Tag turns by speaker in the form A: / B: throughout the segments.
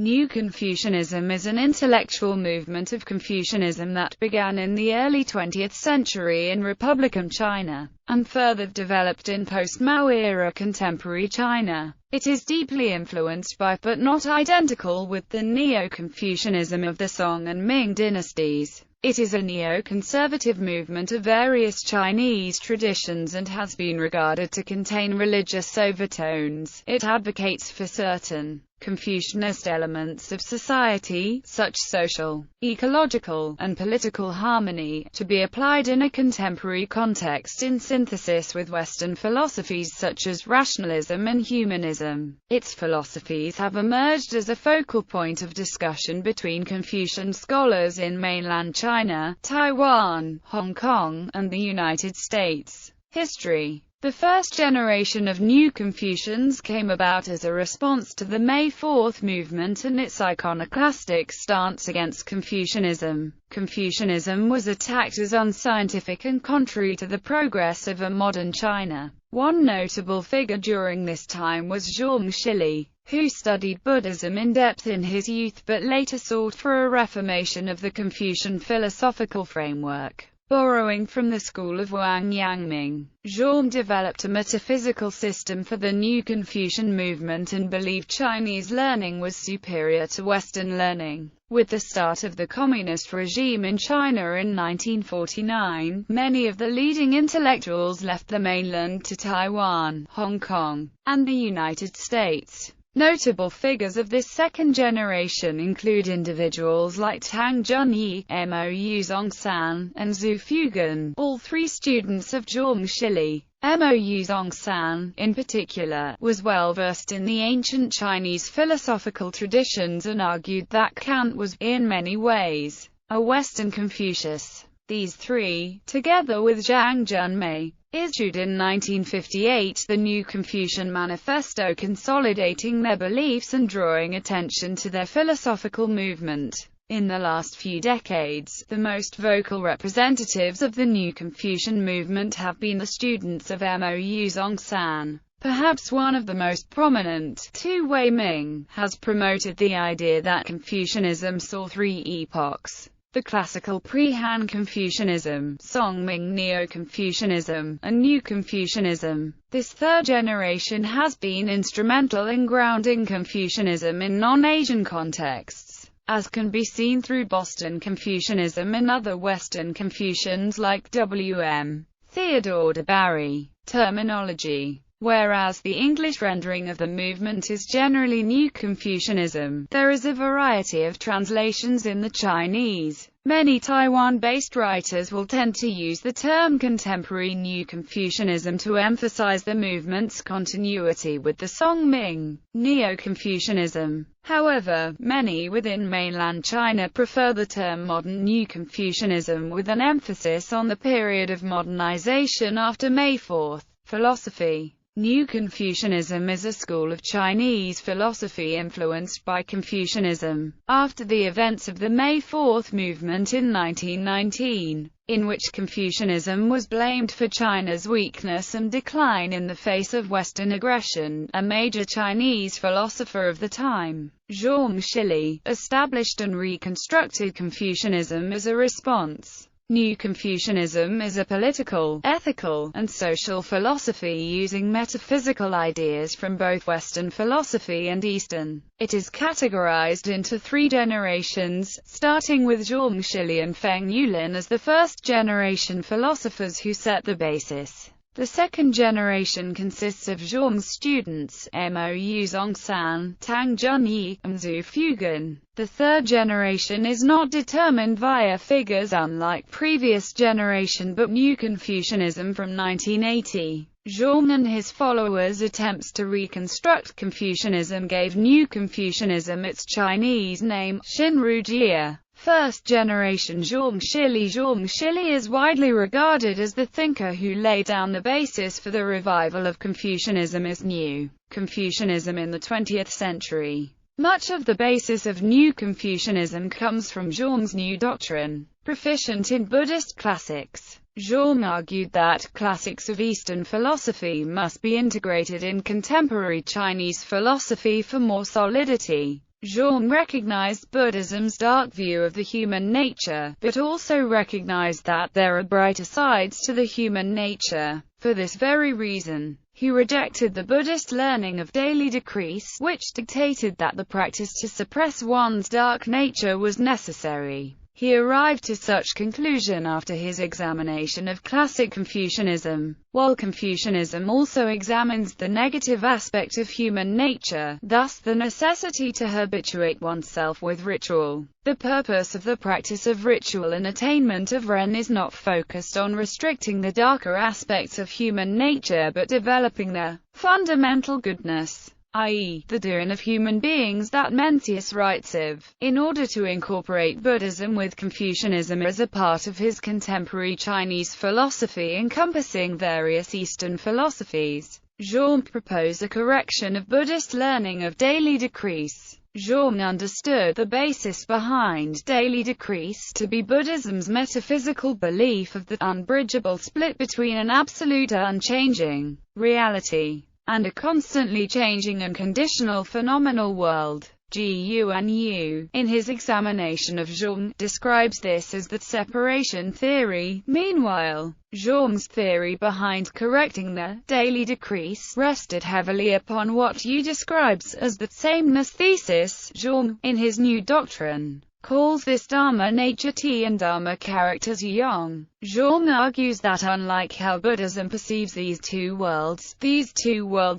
A: New Confucianism is an intellectual movement of Confucianism that began in the early 20th century in Republican China, and further developed in post-Mao era contemporary China. It is deeply influenced by, but not identical with, the Neo-Confucianism of the Song and Ming dynasties. It is a neo-conservative movement of various Chinese traditions and has been regarded to contain religious overtones. It advocates for certain Confucianist elements of society, such social, ecological, and political harmony, to be applied in a contemporary context in synthesis with Western philosophies such as rationalism and humanism. Its philosophies have emerged as a focal point of discussion between Confucian scholars in mainland China, Taiwan, Hong Kong, and the United States. History. The first generation of New Confucians came about as a response to the May 4th movement and its iconoclastic stance against Confucianism. Confucianism was attacked as unscientific and contrary to the progress of a modern China. One notable figure during this time was Zhongshan, who studied Buddhism in depth in his youth but later sought for a reformation of the Confucian philosophical framework. Borrowing from the school of Wang Yangming, Zhong developed a metaphysical system for the New Confucian movement and believed Chinese learning was superior to Western learning. With the start of the communist regime in China in 1949, many of the leading intellectuals left the mainland to Taiwan, Hong Kong, and the United States. Notable figures of this second generation include individuals like Tang Junyi, Mou Zhongshan, and Zhu Fugan, all three students of Zhongshan. Mou Zhongshan, in particular, was well versed in the ancient Chinese philosophical traditions and argued that Kant was, in many ways, a Western Confucius. These three, together with Zhang Junmei, issued in 1958 the New Confucian Manifesto, consolidating their beliefs and drawing attention to their philosophical movement. In the last few decades, the most vocal representatives of the New Confucian movement have been the students of Mou Zhongshan. Perhaps one of the most prominent, Wei Ming, has promoted the idea that Confucianism saw three epochs: the classical pre-Han Confucianism, Song Ming Neo-Confucianism, and New Confucianism. This third generation has been instrumental in grounding Confucianism in non-Asian contexts, as can be seen through Boston Confucianism and other Western Confucians like W.M. Theodore de Barry. Terminology. Whereas the English rendering of the movement is generally New Confucianism, there is a variety of translations in the Chinese. Many Taiwan-based writers will tend to use the term contemporary New Confucianism to emphasize the movement's continuity with the Song-Ming Neo-Confucianism. However, many within mainland China prefer the term modern New Confucianism, with an emphasis on the period of modernization after May 4th. Philosophy. New Confucianism is a school of Chinese philosophy influenced by Confucianism. After the events of the May 4th movement in 1919, in which Confucianism was blamed for China's weakness and decline in the face of Western aggression, a major Chinese philosopher of the time, Zhongshan, established and reconstructed Confucianism as a response. New Confucianism is a political, ethical, and social philosophy using metaphysical ideas from both Western philosophy and Eastern. It is categorized into three generations, starting with Zhongshan and Feng Yulin as the first-generation philosophers who set the basis. The second generation consists of Zhong's students, Mou Zhongshan, Tang Junyi, and Zhu Fugan. The third generation is not determined via figures unlike previous generation but New Confucianism from 1980. Zhong and his followers' attempts to reconstruct Confucianism gave New Confucianism its Chinese name, Xinrujia. First generation Zhongshan is widely regarded as the thinker who laid down the basis for the revival of Confucianism as New Confucianism in the 20th century. Much of the basis of New Confucianism comes from Zhong's new doctrine. Proficient in Buddhist classics, Zhong argued that classics of Eastern philosophy must be integrated in contemporary Chinese philosophy for more solidity. Zhong recognized Buddhism's dark view of the human nature, but also recognized that there are brighter sides to the human nature. For this very reason, he rejected the Buddhist learning of daily decrease, which dictated that the practice to suppress one's dark nature was necessary. He arrived to such conclusion after his examination of classic Confucianism. While Confucianism also examines the negative aspect of human nature, thus the necessity to habituate oneself with ritual. The purpose of the practice of ritual and attainment of Ren is not focused on restricting the darker aspects of human nature but developing the fundamental goodness, i.e., the doing of human beings, that Mencius writes of. In order to incorporate Buddhism with Confucianism as a part of his contemporary Chinese philosophy encompassing various Eastern philosophies, Zhong proposed a correction of Buddhist learning of daily decrease. Zhong understood the basis behind daily decrease to be Buddhism's metaphysical belief of the unbridgeable split between an absolute unchanging reality and a constantly changing and conditional phenomenal world. Gu Yu, in his examination of Zhong, describes this as the separation theory. Meanwhile, Zhong's theory behind correcting the daily decrease rested heavily upon what Yu describes as the sameness thesis. Zhong, in his new doctrine, calls this Dharma nature T and Dharma character Yang. Zhong argues that unlike how Buddhism perceives these two worlds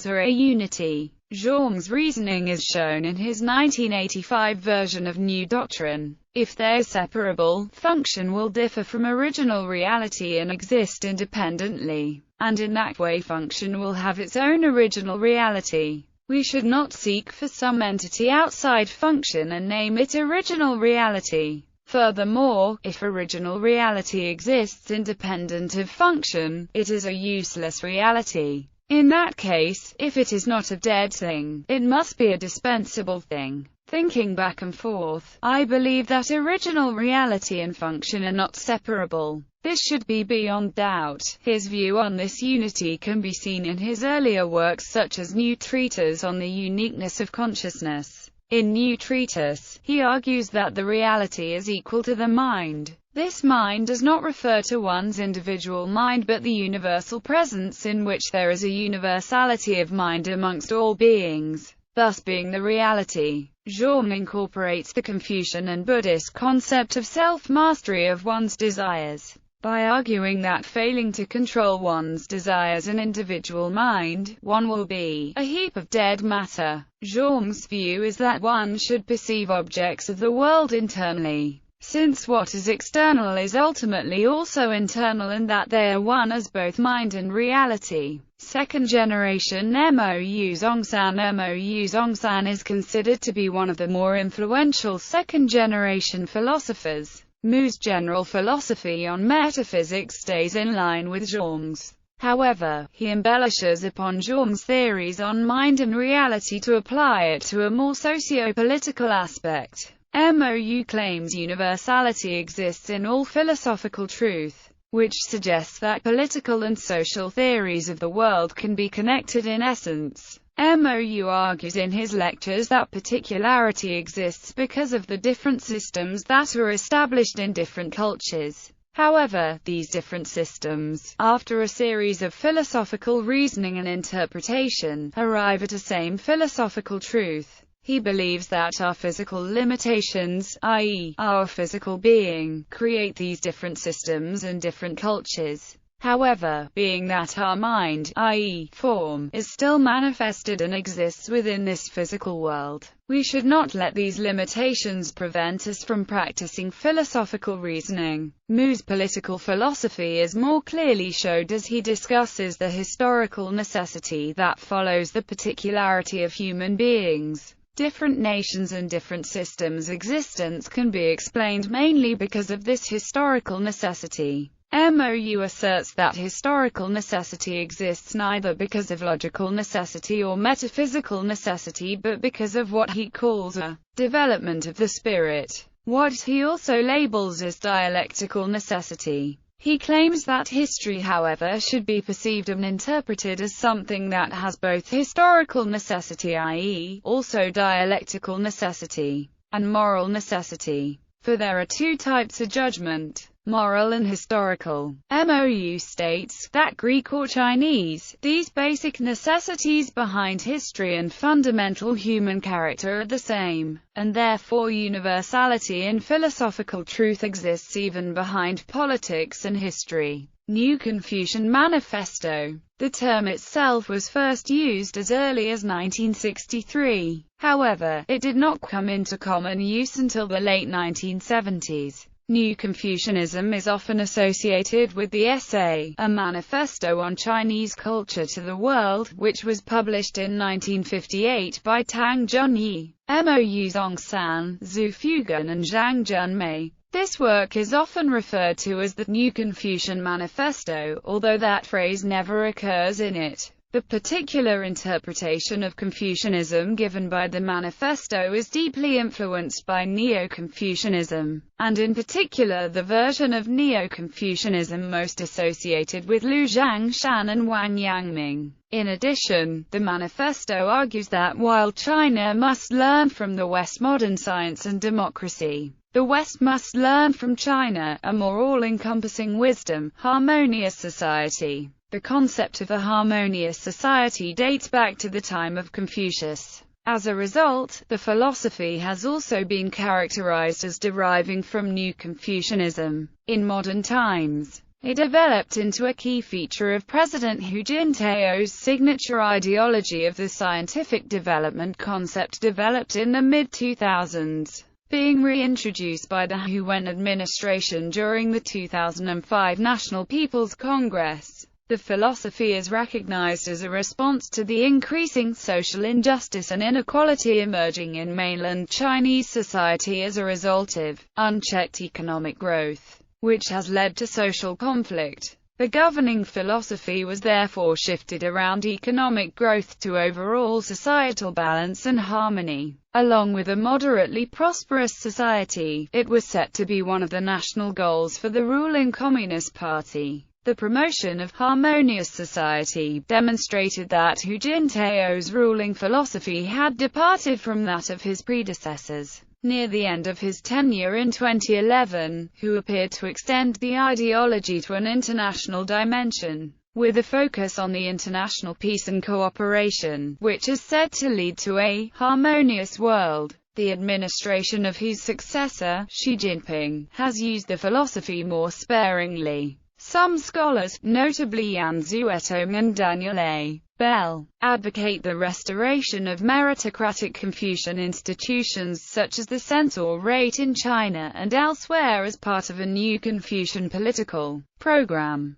A: are a unity. Zhong's reasoning is shown in his 1985 version of New Doctrine. If they're separable, function will differ from original reality and exist independently, and in that way function will have its own original reality. We should not seek for some entity outside function and name it original reality. Furthermore, if original reality exists independent of function, it is a useless reality. In that case, if it is not a dead thing, it must be a dispensable thing. Thinking back and forth, I believe that original reality and function are not separable. This should be beyond doubt. His view on this unity can be seen in his earlier works such as New Treatise on the Uniqueness of Consciousness. In New Treatise, he argues that the reality is equal to the mind. This mind does not refer to one's individual mind but the universal presence in which there is a universality of mind amongst all beings, thus being the reality. Zhong incorporates the Confucian and Buddhist concept of self-mastery of one's desires, by arguing that failing to control one's desires and individual mind, one will be a heap of dead matter. Zhong's view is that one should perceive objects of the world internally, since what is external is ultimately also internal and that they are one as both mind and reality. Second generation Mou Zhongshan is considered to be one of the more influential second-generation philosophers. Mou's general philosophy on metaphysics stays in line with Zhong's. However, he embellishes upon Zhong's theories on mind and reality to apply it to a more socio-political aspect. Mou claims universality exists in all philosophical truth, which suggests that political and social theories of the world can be connected in essence. Mou argues in his lectures that particularity exists because of the different systems that are established in different cultures. However, these different systems, after a series of philosophical reasoning and interpretation, arrive at a same philosophical truth. He believes that our physical limitations, i.e., our physical being, create these different systems and different cultures. However, being that our mind, i.e., form, is still manifested and exists within this physical world, we should not let these limitations prevent us from practicing philosophical reasoning. Mou's political philosophy is more clearly showed as he discusses the historical necessity that follows the particularity of human beings. Different nations and different systems' existence can be explained mainly because of this historical necessity. Mou asserts that historical necessity exists neither because of logical necessity or metaphysical necessity but because of what he calls a development of the spirit, what he also labels as dialectical necessity. He claims that history, however, should be perceived and interpreted as something that has both historical necessity, i.e., also dialectical necessity, and moral necessity. For there are two types of judgment, moral and historical. Mou states that Greek or Chinese, these basic necessities behind history and fundamental human character are the same, and therefore universality in philosophical truth exists even behind politics and history. Neo-Confucian Manifesto. The term itself was first used as early as 1963. However, it did not come into common use until the late 1970s. Neo-Confucianism is often associated with the essay, A Manifesto on Chinese Culture to the World, which was published in 1958 by Tang Junyi, Mou Zhongshan, Zhu Fugan and Zhang Junmei. This work is often referred to as the Neo-Confucian Manifesto, although that phrase never occurs in it. The particular interpretation of Confucianism given by the manifesto is deeply influenced by Neo-Confucianism, and in particular the version of Neo-Confucianism most associated with Mou Zhongshan and Wang Yangming. In addition, the manifesto argues that while China must learn from the West modern science and democracy, the West must learn from China a more all-encompassing wisdom, harmonious society. The concept of a harmonious society dates back to the time of Confucius. As a result, the philosophy has also been characterized as deriving from Neo-Confucianism. In modern times, it developed into a key feature of President Hu Jintao's signature ideology of the scientific development concept developed in the mid-2000s. Being reintroduced by the Hu-Wen administration during the 2005 National People's Congress. The philosophy is recognized as a response to the increasing social injustice and inequality emerging in mainland Chinese society as a result of unchecked economic growth, which has led to social conflict. The governing philosophy was therefore shifted around economic growth to overall societal balance and harmony. Along with a moderately prosperous society, it was set to be one of the national goals for the ruling Communist Party. The promotion of harmonious society demonstrated that Hu Jintao's ruling philosophy had departed from that of his predecessors. Near the end of his tenure in 2011, Hu appeared to extend the ideology to an international dimension, with a focus on the international peace and cooperation, which is said to lead to a harmonious world. The administration of Hu's successor, Xi Jinping, has used the philosophy more sparingly. Some scholars, notably Yan Zuetong and Daniel A. Bell, advocate the restoration of meritocratic Confucian institutions such as the censorate in China and elsewhere as part of a new Confucian political program.